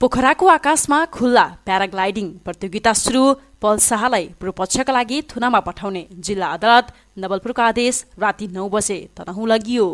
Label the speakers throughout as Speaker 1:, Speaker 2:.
Speaker 1: पोखराको आकाशमा खुल्ला प्याराग्लाइडिङ प्रतियोगिता सुरु। पल शाहलाई पूर्वपक्षका लागि थुनामा पठाउने जिल्ला अदालत नवलपुरको आदेश। राति 9 बजे तनहुँ लगियो।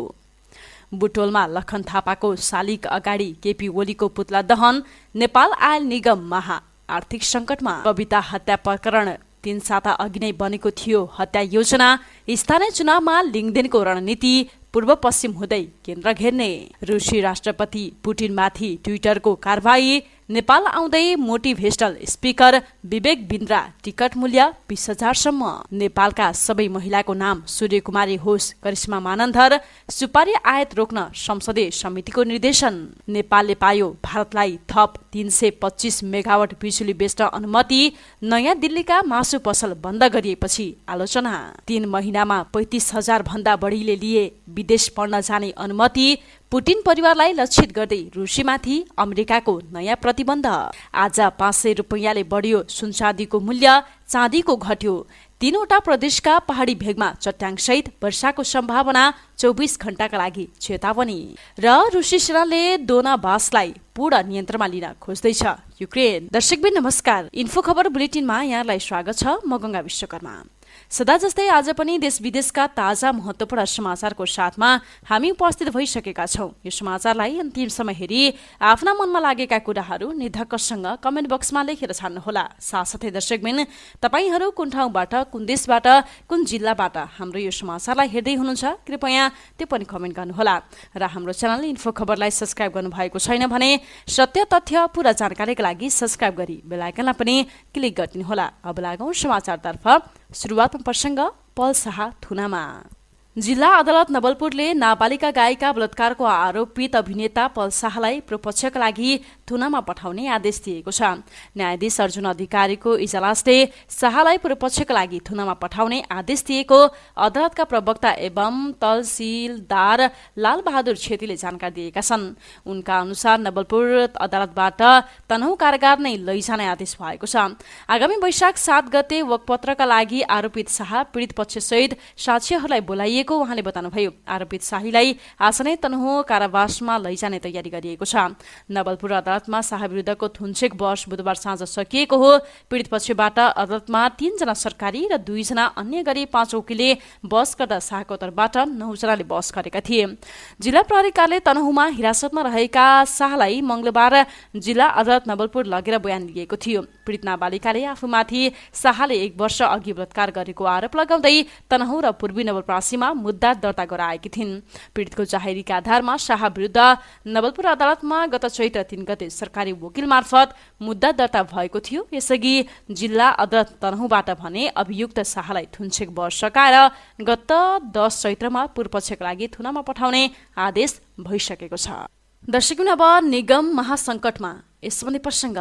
Speaker 1: बुटोलमा लखन थापाको शालिग अगाडि केपी ओलीको पुतला दहन। नेपाल आयल निगम महा आर्थिक सङ्कटमा। कविता हत्या प्रकरण 3 साता अघि नै बनेको थियो हत्या योजना। स्थानीय चुनावमा लिङदेनको रणनीति पूर्व पश्चिम हुँदै केन्द्र घेर्ने। रुसी राष्ट्रपति पुटिनमाथि ट्विटरको कारबाही। नेपाल आउँदै मोटिभेशनल स्पिकर विवेक बिन्द्रा टिकट मूल्य 20,000 सम्म। नेपालका सबै महिलाको नाम सूर्यकुमारी होस् करिश्मा मानन्धर। सुपारी आयात रोक्न संसदीय समितिको निर्देशन। नेपालले पायो भारतलाई थप 325 मेगावाट बिजुली बेच्न अनुमति। नयाँ दिल्लीका मासु पसल बन्द गरिएपछि आलोचना। 3 महिनामा 35,000 भन्दा बढीले लिए विदेश पढ्न जाने अनुमति। पुटिन परिवारलाई लक्षित गर्दै रुसीमाथि अमेरिकाको नयाँ प्रतिबन्ध। आज 500 रुपैयाँले बढ्यो सुनचाँदीको मूल्य। चाँदीको घट्यो। 3वटा प्रदेशका पहाडी भेगमा चट्याङसहित वर्षाको सम्भावना। 24 घण्टाका लागि चेतावनी। र रुसी सेनाले दोनाबासलाई पूर्ण नियन्त्रणमा लिन खोज्दैछ युक्रेन। दर्शकबिन नमस्कार, इन्फो खबर बुलेटिनमा यहाँलाई स्वागत छ। म गंगा विश्वकर्मा। सदा जस्तै आज पनि देश विदेशका ताजा महत्त्वपूर्ण समाचारको साथमा हामी उपस्थित भइसकेका छौं। यो समाचारलाई अन्तिमसम्म हेरी आफ्ना मनमा लागेका कुराहरू निधक्कसँग कमेन्ट बक्समा लेखेर छाड्नुहोला। साथसाथै दर्शकबिन तपाईहरू कुन ठाउँबाट, कुन देशबाट, कुन जिल्लाबाट हाम्रो यो समाचारलाई हेर्दै हुनुहुन्छ कृपया त्यो पनि कमेन्ट गर्नुहोला। र हाम्रो च्यानल इन्फो खबरलाई सब्स्क्राइब गर्नुभएको छैन भने सत्य तथ्य पूरा जानकारीका लागि सब्स्क्राइब गरी बेल आइकनलाई पनि क्लिक गरिदिनुहोला। अब लागौं समाचारतर्फ। सुरुवातमा प्रसङ्ग पल शाह थुनामा। जिल्ला अदालत नवलपुरले नाबालिका गायिका बलात्कारको आरोपित अभिनेता पल शाहलाई पूर्वपक्षका लागि थुनामा पठाउने आदेश दिएको छ। न्यायाधीश अर्जुन अधिकारीको इजलासले शाहलाई पूर्वपक्षका लागि थुनामा पठाउने आदेश दिएको अदालतका प्रवक्ता एवं तहसिलदार लालबहादुर छेत्रीले जानकारी दिएका छन्। उनका अनुसार नवलपुर अदालतबाट तनहुँ कारागार नै लैजाने आदेश भएको छ। आगामी वैशाख 7 गते वकपत्रका लागि आरोपित शाह पीडित पक्षसहित साक्षीहरूलाई बोलाइएको उहाँले बताउनुभयो। आरोपित शाहीलाई आज नै तनहुँ कारावासमा लैजाने तयारी गरिएको छ। नवलपुर अदालतमा शाह विरुद्धको थुनचेक बहस बुधबार साँझ सकिएको हो। पीडित पक्षबाट अदालतमा 3 जना सरकारी र 2 जना अन्य गरी 5 वकिलले बहस गर्दा शाहको तर्फबाट 9 जनाले बहस गरेका थिए। जिल्ला प्रहरी कार्यालय तनहुँमा हिरासतमा रहेका शाहलाई मंगलबार जिल्ला अदालत नवलपुर लगेर बयान दिएको थियो। पीडित नाबालिकाले आफूमाथि शाहले 1 वर्ष अघि बलात्कार गरेको आरोप लगाउँदै तनहुँ र पूर्वी नवलपरासीमा मुद्दा दर्ता गराएकी थिइन्। पीडितको जाहेरीका आधारमा शाह विरुद्ध नवलपुर अदालतमा गत चैत्र 3 गते सरकारी वकिल मार्फत मुद्दा दर्ता भएको थियो। यसअघि जिल्ला अदालत तनहुँबाट भने अभियुक्त शाहलाई थुनचेक बहस सकाएर गत 10 चैत्रमा पूर्वपक्षका लागि थुनामा पठाउने आदेश भइसकेको छ। दर्शकबिन अब निगम महासंकटमा। यसम्बन्धी प्रसङ्ग।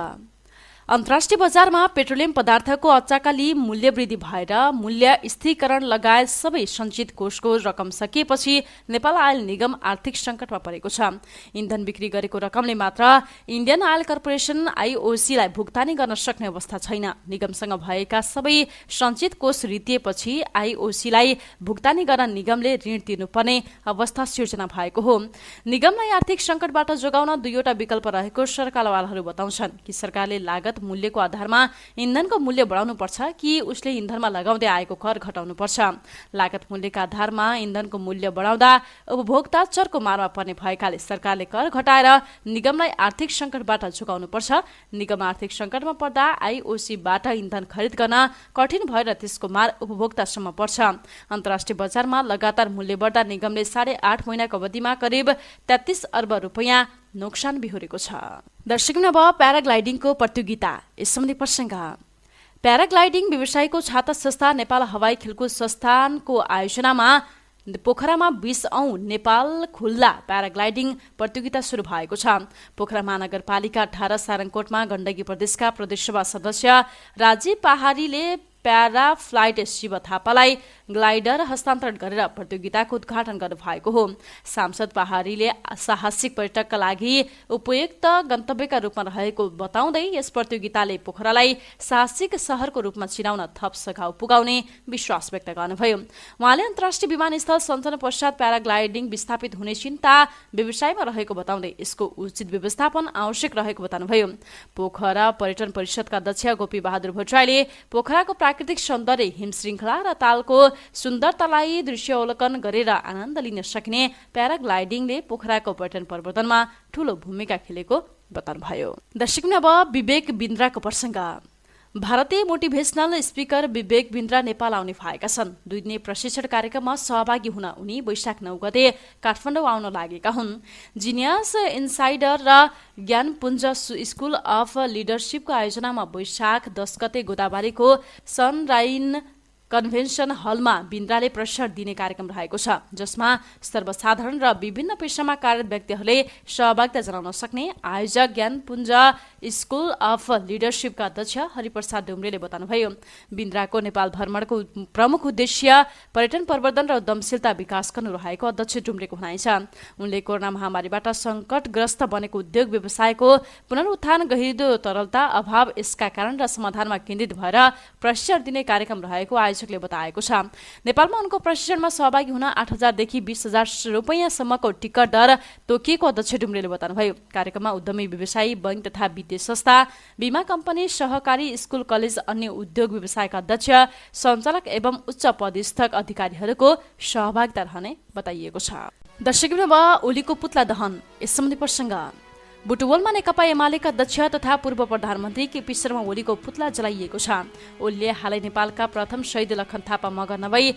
Speaker 1: अन्तर्राष्ट्रिय बजारमा पेट्रोलियम पदार्थको अचाकली मूल्य वृद्धि भएर मूल्य स्थिरीकरण लगायत सबै सञ्चित कोषको रकम सकिएपछि नेपाल आयल निगम आर्थिक सङ्कटमा परेको छ। इन्धन बिक्री गरेको रकमले मात्र इन्डियन आयल कर्पोरेसन आइओसीलाई भुक्तानी गर्न सक्ने अवस्था छैन। निगमसँग भएका सबै सञ्चित कोष रितिएपछि आइओसीलाई भुक्तानी गर्न निगमले ऋण तिर्नुपर्ने अवस्था सिर्जना भएको हो। निगमलाई आर्थिक सङ्कटबाट जोगाउन 2वटा विकल्प रहेको सरकारवालाहरू बताउँछन् कि सरकारले लागत मूल्यको आधारमा इन्धनको मूल्य बढाउनु पर्छ कि उसले इन्धनमा लगाउँदै आएको कर घटाउनु पर्छ। लागत मूल्यका आधारमा इन्धनको मूल्य बढाउँदा उपभोक्ता चर्को मारमा पर्ने भएकाले सरकारले कर घटाएर निगमलाई आर्थिक सङ्कटबाट जोगाउनु पर्छ। निगम आर्थिक सङ्कटमा पर्दा आइओसीबाट इन्धन खरिद गर्न कठिन भएर त्यसको मार उपभोक्तासम्म पर्छ। अन्तर्राष्ट्रिय बजारमा लगातार मूल्य बढ्दा निगमले 8.5 महिनाको अवधिमा करिब 33 अर्ब रुपैयाँ नोक्सान बिहोरेको छ। दर्शकबिन अब प्याराग्लाइडिङको प्रतियोगिता। यसम्बन्धी प्रसङ्ग। प्याराग्लाइडिङ व्यवसायको छाता संस्था नेपाल हवाई खेलकुद संस्थानको आयोजनामा पोखरामा 20औं नेपाल खुल्ला प्याराग्लाइडिङ प्रतियोगिता सुरु भएको छ। पोखरा महानगरपालिका 18 सारङकोटमा गण्डकी प्रदेशका प्रदेशसभा सदस्य राजीव पहाडीले प्यारा फ्लाइट शिव थापालाई ग्लाइडर हस्तान्तरण गरेर प्रतियोगिताको उद्घाटन गर्नुभएको हो। सांसद पहाडीले साहसिक पर्यटकका लागि उपयुक्त गन्तव्यका रूपमा रहेको बताउँदै यस प्रतियोगिताले पोखरालाई साहसिक शहरको रूपमा चिनाउन थप सघाउ पुगाउने विश्वास व्यक्त गर्नुभयो। उहाँले अन्तर्राष्ट्रिय विमानस्थल सञ्चालन पश्चात प्याराग्लाइडिङ विस्थापित हुने चिन्ता व्यवसायमा रहेको बताउँदै यसको उचित व्यवस्थापन आवश्यक रहेको बताउनुभयो। पोखरा पर्यटन परिषदका अध्यक्ष गोपी बहादुर भट्टराईले पोखराको प्राकृतिक सौन्दर्य, हिम श्रृङ्खला र तालको सुन्दरतालाई दृश्यावलोकन गरेर आनन्द लिन सकिने प्याराग्लाइडिङले पोखराको पर्यटन प्रवर्धनमा ठूलो भूमिका खेलेको बताउनुभयो। दर्शकले अब विवेक बिन्द्राको प्रसङ्ग। भारतीय मोटिभेसनल स्पिकर विवेक बिन्द्रा नेपाल आउने भएका छन्। 2 दिने प्रशिक्षण कार्यक्रममा सहभागी हुन उनी वैशाख 9 गते काठमाडौँ आउन लागेका हुन्। जिनियस इन्साइडर र ज्ञानपुञ्ज स्कुल अफ लिडरसिपको आयोजनामा वैशाख 10 गते गोदावरीको सनराइन कन्भेन्सन हलमा बिन्द्राले प्रशिक्षण दिने कार्यक्रम रहेको छ, जसमा सर्वसाधारण र विभिन्न पेशामा कार्यरत व्यक्तिहरूले सहभागिता जनाउन सक्ने आयोजक ज्ञानपुञ्ज स्कुल अफ लिडरसिपका अध्यक्ष हरिप्रसाद डुम्रेले बताउनुभयो। बिन्द्राको नेपाल भ्रमणको प्रमुख उद्देश्य पर्यटन प्रवर्धन र उद्यमशीलता विकास गर्नु रहेको अध्यक्ष डुम्रेको भनाइ छ। उनले कोरोना महामारीबाट सङ्कटग्रस्त बनेको उद्योग व्यवसायको पुनरुत्थान, गहिरो तरलता अभाव, यसका कारण र समाधानमा केन्द्रित भएर प्रशिक्षण दिने कार्यक्रम रहेको आयोजकले बताएको छ। नेपालमा उनको प्रशिक्षणमा सहभागी हुन 8,000 देखि 20,000 रुपैयाँसम्मको टिकट दर तोकिएको अध्यक्ष डुम्रेले बताउनुभयो। कार्यक्रममा उद्यमी व्यवसायी, बैंक तथा वित्तीय संस्था, बीमा कम्पनी, सहकारी स्कुल कलेज, अन्य उद्योग व्यवसायका अध्यक्ष, सञ्चालक एवं उच्च पदस्थ अधिकारीहरूको सहभागिता रहने बताइएको छ। दर्शकवृन्द, अब ओलीको पुतला दहन यस सम्बन्धी प्रसङ्ग। बुटवलमा नेकपा एमालेका अध्यक्ष तथा पूर्व प्रधानमन्त्री केपी शर्मा ओलीको पुतला जलाइएको छ। ओलीले हालै नेपालका प्रथम शहीद लखन थापा मगर नभई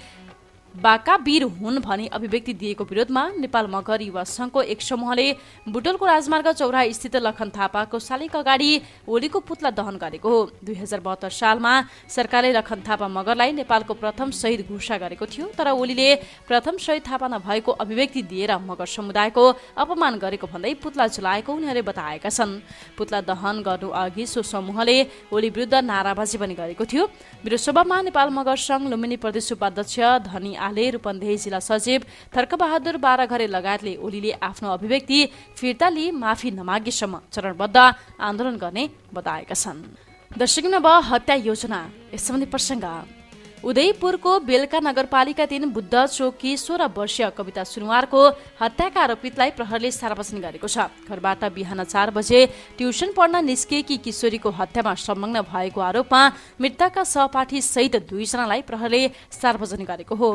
Speaker 1: बाका वीर हुन् भनी अभिव्यक्ति दिएको विरोधमा नेपाल मगर युवा संघको एक समूहले बुटवलको राजमार्ग चौराहा स्थित लखन थापाको शालिग अगाडि ओलीको पुतला दहन गरेको हो। 2072 सालमा सरकारले लखन थापा मगरलाई नेपालको प्रथम शहीद घोषणा गरेको थियो, तर ओलीले प्रथम शहीद थापा नभएको अभिव्यक्ति दिएर मगर समुदायको अपमान गरेको भन्दै पुतला जलाएको उनीहरूले बताएका छन्। पुतला दहन गर्नु अघि सो समूहले ओली विरुद्ध नाराबाजी पनि गरेको थियो। विरोध सभामा नेपाल मगर संघ लुम्बिनी प्रदेश उपाध्यक्ष धनी आले, रूपन्देही जिल्ला सचिव थर्कबहादुर बाराघरे लगायतले ओलीले आफ्नो अभिव्यक्ति फिर्ता लिई माफी नमागेसम्म चरणबद्ध आन्दोलन गर्ने बताएका छन्। दर्शकवृन्द, अब हत्या योजना यस सम्बन्धी प्रसङ्ग। उदयपुरको बेलका नगरपालिका 3 बुद्ध चोकी 16 वर्षीय कविता सुनुवारको हत्याका आरोपितलाई प्रहरले सार्वजनिक गरेको छ। घरबाट बिहान 4 बजे ट्युसन पढ्न निस्किएकी किशोरीको हत्यामा संलग्न भएको आरोपमा मृतकका सहपाठी सहित 2 जनालाई प्रहरले सार्वजनिक गरेको हो।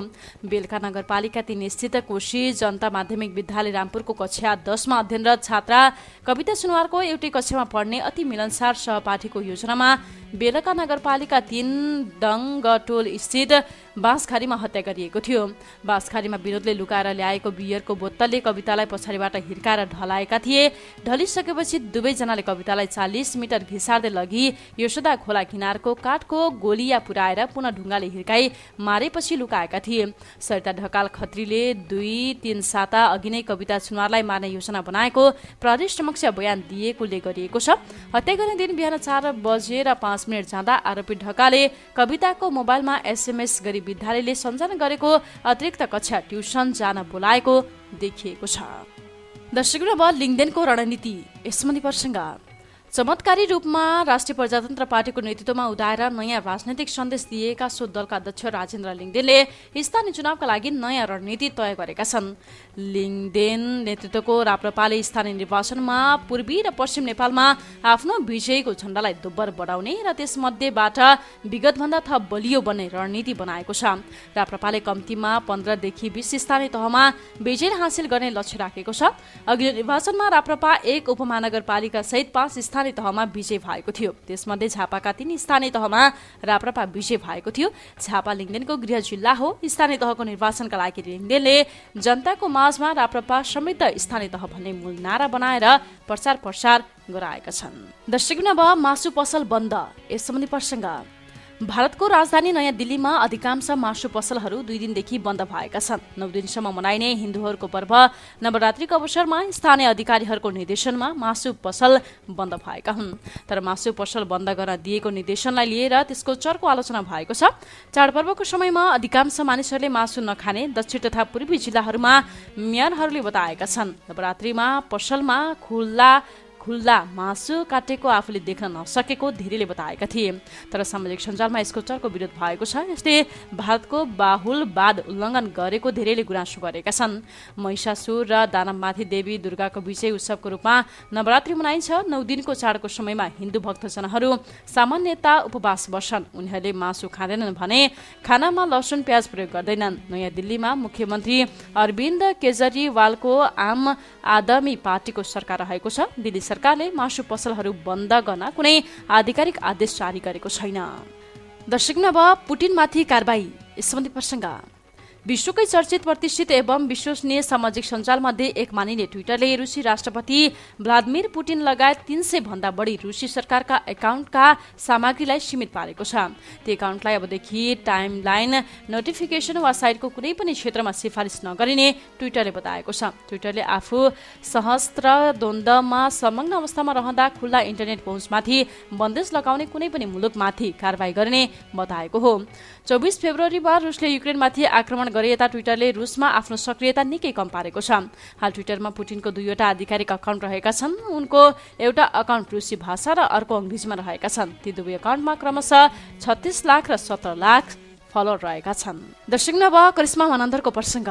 Speaker 1: बेलका नगरपालिका 3 स्थित कोशी जनता माध्यमिक विद्यालय रामपुरको कक्षा 10 मा अध्ययनरत छात्रा कविता सुनुवारको एउटै कक्षामा पढ्ने अति मिलनसार सहपाठीको योजनामा बेलका नगरपालिका 3 डङ्गटोल स्थित बाँसखारीमा हत्या गरिएको थियो। बाँसखारीमा विनोदले लुकाएर ल्याएको बियरको बोतलले कवितालाई पछाडिबाट हिर्काएर ढलाएका थिए। ढलिसकेपछि दुवैजनाले कवितालाई 40 मिटर घिसार्दै लगी यशोदा खोला किनारको काठको गोलिया पुर्याएर पुनः ढुङ्गाले हिर्काई मारेपछि लुकाएका थिए। सरिता ढकाल खत्रीले 2-3 साता अघि नै कविता सुनुवारलाई मार्ने योजना बनाएको प्रहरी समक्ष बयान दिएकोले गरिएको छ। हत्या गर्ने दिन बिहान 4 बजेर 5 मिनट जाँदा आरोपी ढकालले कविताको मोबाइलमा एसएमएस गरी विद्यालयले सञ्चालन गरेको अतिरिक्त कक्षा ट्युसन जान बोलाएको देखिएको छ। दर्शकवृन्द, अब लिङ्गदेनको रणनीति यस सम्बन्धी प्रसङ्ग। चमत्कारी रूपमा राष्ट्रिय प्रजातन्त्र पार्टीको नेतृत्वमा उदाएर नयाँ राजनैतिक सन्देश दिएका सो दलका अध्यक्ष राजेन्द्र लिङ्गदेनले स्थानीय चुनावका लागि नयाँ रणनीति तय गरेका छन्। लिङ्गदेन नेतृत्वको राप्रपाले स्थानीय निर्वाचनमा पूर्वी र पश्चिम नेपालमा आफ्नो विजयको झण्डालाई दोब्बर बढाउने र त्यसमध्येबाट विगतभन्दा थप बलियो बन्ने रणनीति बनाएको छ। राप्रपाले कम्तीमा 15 देखि 20 स्थानीय तहमा विजय हासिल गर्ने लक्ष्य राखेको छ। अघिल्लो निर्वाचनमा राप्रपा 1 उपमहानगरपालिका सहित 5 स्थानीय तहमा विजय भएको थियो। त्यसमध्ये झापाका 3 स्थानीय तहमा राप्रपा विजय भएको थियो। झापा लिङ्गदेनको गृह जिल्ला हो। स्थानीय तहको निर्वाचनका लागि लिङ्गदेनले जनताको माझमा राप्रपा समृद्ध स्थानीय तह भन्ने मूल नारा बनाएर प्रचार प्रसार गराएका छन्। दर्शकवृन्द, अब मासु पसल बन्द यस सम्बन्धी प्रसङ्ग। भारतको राजधानी नयाँ दिल्लीमा अधिकांश मासु पसलहरू 2 दिनदेखि बन्द भएका छन्। 9 दिनसम्म मनाइने हिन्दूहरूको पर्व नवरात्रिको अवसरमा स्थानीय अधिकारीहरूको निर्देशनमा मासु पसल बन्द भएका हुन्। तर मासु पसल बन्द गर्न दिएको निर्देशनलाई लिएर त्यसको चर्को आलोचना भएको छ। चाडपर्वको समयमा अधिकांश मानिसहरूले मासु नखाने दक्षिण तथा पूर्वी जिल्लाहरूमा मेयरहरूले बताएका छन्। नवरात्रिमा पसलमा खुल्ला मासु काटेको आफूले देख्न नसकेको धेरैले बताएका थिए। तर सामाजिक सञ्जालमा यसको चर्को विरोध भएको छ। यसले भारतको बाहुलवाद उल्लङ्घन गरेको धेरैले गुनासो गरेका छन्। महिषासुर र दानवमाथि देवी दुर्गाको विजय उत्सवको रूपमा नवरात्रि मनाइन्छ। 9 दिनको चाडको समयमा हिन्दू भक्तजनहरू सामान्यतया उपवास बस्छन्। उनीहरूले मासु खाँदैनन् भने खानामा लसुन प्याज प्रयोग गर्दैनन्। नयाँ दिल्लीमा मुख्यमन्त्री अरविन्द केजरीवालको आम आदमी पार्टीको सरकार रहेको छ। दिल्ली सरकारले मासु पसलहरू बन्द गर्न कुनै आधिकारिक आदेश जारी गरेको छैन। दर्शक अब पुटिनमाथि कारबाही सम्बन्धी प्रसङ्ग। विश्वकै चर्चित प्रतिष्ठित एवं विश्वसनीय सामाजिक सञ्जालमध्ये एक मानिने ट्विटरले रुसी राष्ट्रपति भ्लादिमिर पुटिन लगायत 300 भन्दा बढी रुसी सरकारका एकाउन्टका सामग्रीलाई सीमित पारेको छ। त्यो एकाउन्टलाई अबदेखि टाइमलाइन नोटिफिकेसन वा साइटको कुनै पनि क्षेत्रमा सिफारिस नगरिने ट्विटरले बताएको छ। ट्विटरले आफू सशस्त्र द्वन्द्वमा संलग्न अवस्थामा रहँदा खुल्ला इन्टरनेट पहुँचमाथि बन्देज लगाउने कुनै पनि मुलुकमाथि कारबाही गर्ने बताएको हो। 24 फेब्रुअरीमा रुसले युक्रेनमाथि आक्रमण गरे यता ट्विटरले रुसमा आफ्नो सक्रियता निकै कम पारेको छ। हाल ट्विटरमा पुटिनको 2वटा आधिकारिक अकाउन्ट रहेका छन्। उनको एउटा अकाउन्ट रुसी भाषा र अर्को अङ्ग्रेजीमा रहेका छन्। ती दुवै अकाउन्टमा क्रमशः 36 लाख र 17 लाख फलोअर रहेका छन्। दर्शक अब करिश्मा मानन्दरको प्रसङ्ग।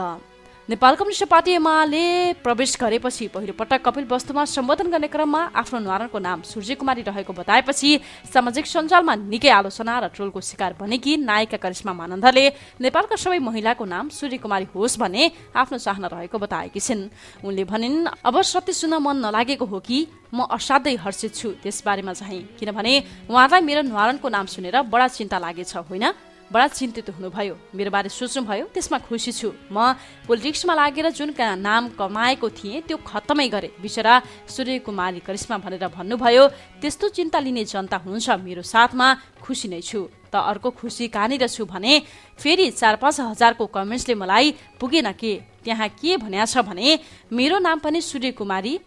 Speaker 1: नेपाल कम्युनिस्ट पार्टी एमाले प्रवेश गरेपछि पहिलो पटक कपिल वस्तुमा सम्बोधन गर्ने क्रममा आफ्नो न्वारानको नाम सूर्यकुमारी रहेको बताएपछि सामाजिक सञ्जालमा निकै आलोचना र ट्रोलको शिकार बनेकी नायिका करिश्मा मानन्दरले नेपालका सबै महिलाको नाम सूर्यकुमारी होस् भन्ने आफ्नो चाहना रहेको बताएकी छिन्। उनले भनिन्, अब सत्य सुन्न मन नलागेको हो कि म असाध्यै हर्षित छु त्यसबारेमा चाहिँ, किनभने उहाँलाई मेरो न्वारानको नाम सुनेर बडा चिन्ता लागेछ, होइन, बडा चिन्तित हुनुभयो, मेरो बारे सोच्नुभयो, त्यसमा खुसी छु। म पोलिटिक्समा लागेर जुन नाम कमाएको थिएँ त्यो खत्तमै गरे, बिचरा सूर्यकुमारी करिश्मा भनेर भन्नुभयो। त्यस्तो चिन्ता लिने जनता हुनुहुन्छ, मेरो साथमा खुसी नै छु। त अर्को खुसी कहाँनिर छु भने फेरि 4-5 हजारको कमेन्ट्सले मलाई पुगेन के, त्यहाँ के भन्या छ भने मेरो नाम पनि सूर्यकुमारी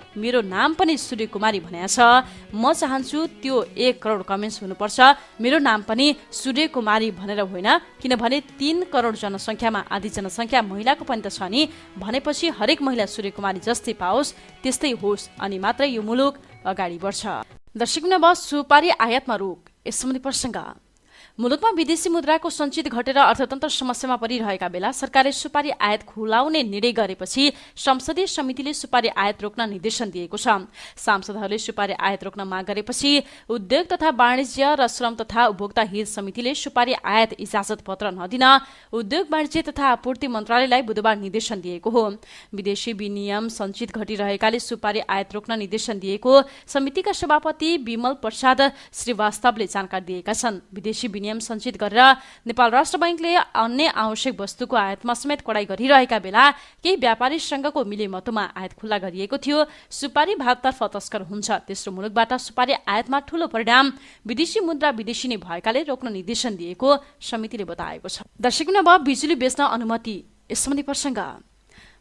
Speaker 1: भन्या छ। म चाहन्छु त्यो 1 करोड कमेन्ट्स हुनुपर्छ, मेरो नाम पनि सूर्यकुमारी भनेर होइन, किनभने 3 करोड जनसङ्ख्यामा आधी जनसङ्ख्या महिलाको पनि त छ नि। भनेपछि हरेक महिला सूर्यकुमारी जस्तै पाओस्, त्यस्तै होस्, अनि मात्रै यो मुलुक अगाडि बढ्छ। दर्शक सुपारी आयातमा रोक सम्बन्धी प्रसङ्ग। मुलुकमा विदेशी मुद्राको सञ्चित घटेर अर्थतन्त्र समस्यामा परिरहेका बेला सरकारले सुपारी आयात खुलाउने निर्णय गरेपछि संसदीय समितिले सुपारी आयात रोक्न निर्देशन दिएको छ। सांसदहरूले सुपारी आयात रोक्न माग गरेपछि उद्योग तथा वाणिज्य र श्रम तथा उपभोक्ता हित समितिले सुपारी आयात इजाजत पत्र नदिन उद्योग वाणिज्य तथा आपूर्ति मन्त्रालयलाई बुधबार निर्देशन दिएको हो। विदेशी विनिमय सञ्चित घटिरहेकाले सुपारी आयात रोक्न निर्देशन दिएको समितिका सभापति विमल प्रसाद श्रीवास्तवले जानकारी दिएका छन्। विदेशी विनिमय सञ्चित गरेर नेपाल राष्ट्र बैंकले अन्य आवश्यक वस्तुको आयातमा समेत कडाई गरिरहेका बेला केही व्यापारी संघको मिलेमतोमा आयात खुल्ला गरिएको थियो। सुपारी भारततर्फ तस्कर हुन्छ, तेस्रो मुलुकबाट सुपारी आयातमा ठूलो परिणाम विदेशी मुद्रा विदेशी नै भएकाले रोक्न निर्देशन दिएको समितिले बताएको छ। दर्शक अब बिजुली बेच्न अनुमति सम्बन्धी प्रसङ्ग।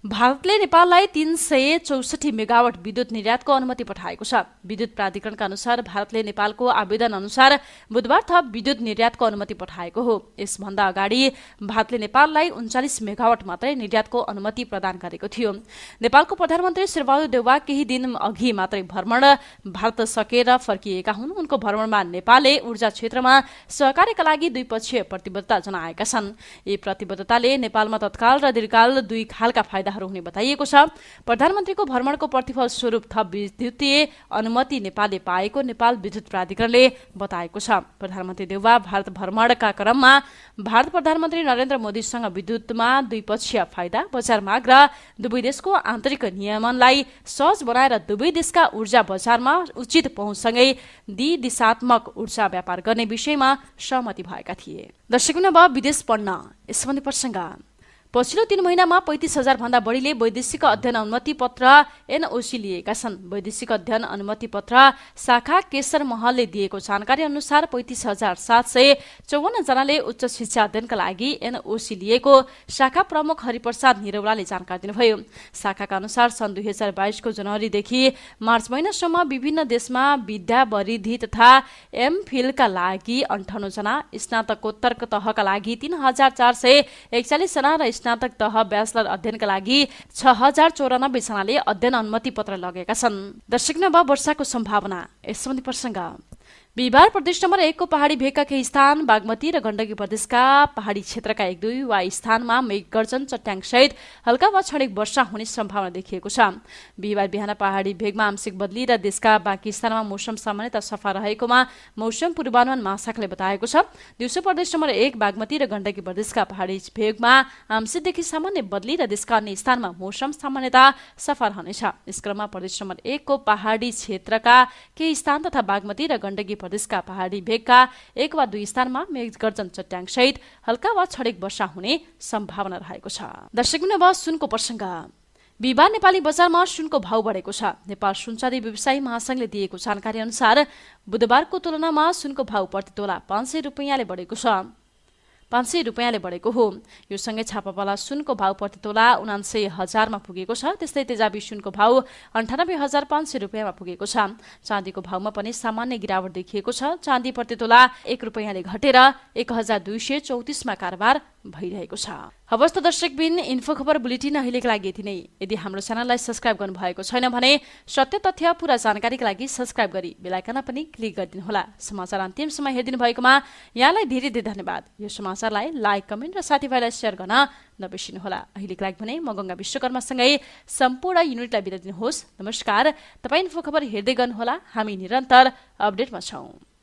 Speaker 1: भारतले नेपाललाई 364 मेगावाट विद्युत निर्यातको अनुमति पठाएको छ। विद्युत प्राधिकरणका अनुसार भारतले नेपालको आवेदन अनुसार बुधबार थप विद्युत निर्यातको अनुमति पठाएको हो। यसभन्दा अगाडि भारतले नेपाललाई 39 मेगावाट मात्रै निर्यातको अनुमति प्रदान गरेको थियो। नेपालको प्रधानमन्त्री शेरबहादुर देउवा केही दिन अघि मात्रै भ्रमण भारत सकेर फर्किएका हुन्। उनको भ्रमणमा नेपालले ऊर्जा क्षेत्रमा सहकार्यका लागि द्विपक्षीय प्रतिबद्धता जनाएका छन्। यी प्रतिबद्धताले नेपालमा तत्काल र दीर्घकाल दुई खालका फाइदाहरू हुने बताइएको छ। प्रधानमन्त्रीको भ्रमणको प्रतिफल स्वरूप थप विद्युतीय अनुमति नेपालले पाएको नेपाल विद्युत प्राधिकरणले बताएको छ। प्रधानमन्त्री देउवा भारत भ्रमणका क्रममा भारत प्रधानमन्त्री नरेन्द्र मोदीसँग विद्युतमा द्विपक्षीय फाइदा, बजार माग र दुवै देशको आन्तरिक नियमनलाई सहज बनाएर दुवै देशका ऊर्जा बजारमा उचित पहुँचसँगै दिशात्मक ऊर्जा व्यापार गर्ने विषयमा सहमति भएका थिए। दर्शक अब विदेश पढ्न सम्बन्धी प्रसङ्ग। पछिल्लो 3 महिनामा 35,000 भन्दा बढीले वैदेशिक अध्ययन अनुमति पत्र एनओसी लिएका छन्। वैदेशिक अध्ययन अनुमति पत्र शाखा केशर महलले दिएको जानकारी अनुसार 35,754 जनाले उच्च शिक्षा अध्ययनका लागि एनओसी लिएको शाखा प्रमुख हरिप्रसाद निरौलाले जानकारी दिनुभयो। शाखाका अनुसार सन् 2022 को जनवरीदेखि मार्च महिनासम्म विभिन्न देशमा विद्यावरिधि तथा एमफिलका लागि 58 जना, स्नातकोत्तर तहका लागि 3,441 जना र स्नातक तह ब्याचलर अध्ययनका लागि 6,094 जनाले अध्ययन अनुमति पत्र लगेका छन्। दर्शक अब वर्षाको सम्भावना यस सम्बन्धी प्रसङ्ग। बिहिबार प्रदेश नम्बर 1 को पहाडी भेगका केही स्थान, बागमती र गण्डकी प्रदेशका पहाडी क्षेत्रका 1-2 वा स्थानमा मेघगर्जन चट्याङ सहित हल्का वा क्षणिक वर्षा हुने सम्भावना देखिएको छ। बिहिबार बिहान पहाडी भेगमा आंशिक बदली र देशका बाँकी स्थानमा मौसम सामान्यतः सफा रहेकोमा मौसम पूर्वानुमान महाशाखाले बताएको छ। दिउँसो प्रदेश नम्बर 1 बागमती र गण्डकी प्रदेशका पहाडी भेगमा आंशिकदेखि सामान्य बदली र देशका अन्य स्थानमा मौसम सामान्यतः सफा रहनेछ। यस क्रममा प्रदेश नम्बर 1 को पहाडी क्षेत्रका केही स्थान तथा बागमती र गण्डकी प्रदेशका पहाडी भेगका 1 वा 2 स्थानमा मेघगर्जन चट्याङ सहित हल्का वा क्षणिक वर्षा हुने सम्भावना रहेको छ। दर्शक अब सुनको प्रसङ्ग। बिहिबार नेपाली बजारमा सुनको भाव बढेको छ। नेपाल सुनचाँदी व्यवसायी महासंघले दिएको जानकारी अनुसार बुधबारको तुलनामा सुनको भाव प्रति तोला 500 रुपैयाँले बढेको छ। 500 रुपैयाँले बढेको हो। यो सँगै छापावाला सुनको भाव प्रति तोला 79,000 मा पुगेको छ। त्यस्तै तेजाबी सुनको भाव 98,500 रुपैयाँमा पुगेको छ। चाँदीको भावमा पनि सामान्य गिरावट देखिएको छ। चाँदी प्रति तोला 1 रुपैयाँले घटेर 1,234 मा कारोबार भइरहेको छ। हवस् त दर्शकबिन, इन्फो खबर बुलेटिन अहिलेका लागि यति नै। यदि हाम्रो च्यानललाई सब्स्क्राइब गर्नुभएको छैन भने सत्य तथ्य पूरा जानकारीका लागि सब्स्क्राइब गरी बेल आइकनमा पनि क्लिक गरिदिनुहोला। समाचार अन्तिमसम्म हेरिदिनु भएकोमा यहाँलाई धेरै धेरै धन्यवाद। यो समाचारलाई लाइक, कमेन्ट र साथीभाइलाई सेयर गर्न नबिर्सिनुहोला। अहिलेका लागि भने म गंगा विश्वकर्मासँगै सम्पूर्ण युनिटलाई बिदा दिनुहोस्। नमस्कार। तपाईँ इन्फो खबर हेर्दै गर्नुहोला। हामी निरन्तर अपडेटमा छौं।